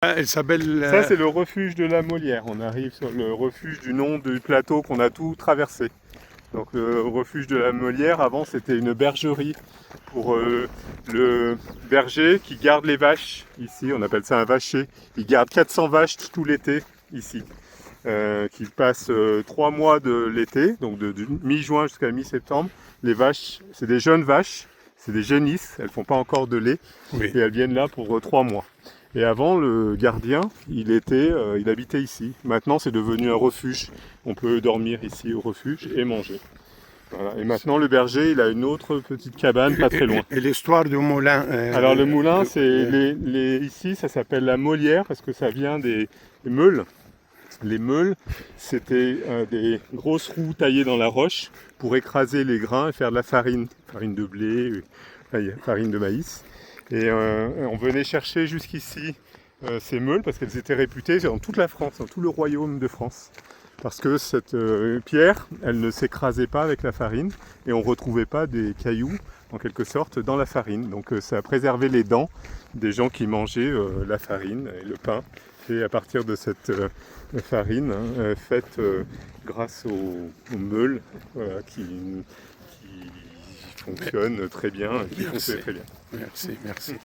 Ah, elle s'appelle. Ça, c'est le refuge de la Molière. On arrive sur le refuge du nom du plateau qu'on a tout traversé. Donc le refuge de la Molière, avant, c'était une bergerie pour le berger qui garde les vaches. Ici, on appelle ça un vacher. Il garde 400 vaches tout l'été, ici. Qui passe 3 mois de l'été, donc de mi-juin jusqu'à mi-septembre. Les vaches, c'est des jeunes vaches, c'est des génisses, elles font pas encore de lait, Oui. et elles viennent là pour 3 mois. Et avant, le gardien, il habitait ici. Maintenant, c'est devenu un refuge. On peut dormir ici au refuge et manger. Voilà. Et maintenant, le berger, il a une autre petite cabane pas très loin. Et l'histoire du moulin. Alors le moulin, c'est ici, ça s'appelle la Molière parce que ça vient des meules. Les meules, c'était des grosses roues taillées dans la roche pour écraser les grains et faire de la farine, farine de blé, farine de maïs. Et on venait chercher jusqu'ici ces meules parce qu'elles étaient réputées dans toute la France, dans tout le royaume de France. Parce que cette pierre, elle ne s'écrasait pas avec la farine et on ne retrouvait pas des cailloux, en quelque sorte, dans la farine. Donc ça a préservé les dents des gens qui mangeaient la farine et le pain. Et à partir de cette farine faite grâce aux meules qui fonctionnent très bien, qui fonctionnaient très bien. Merci, merci.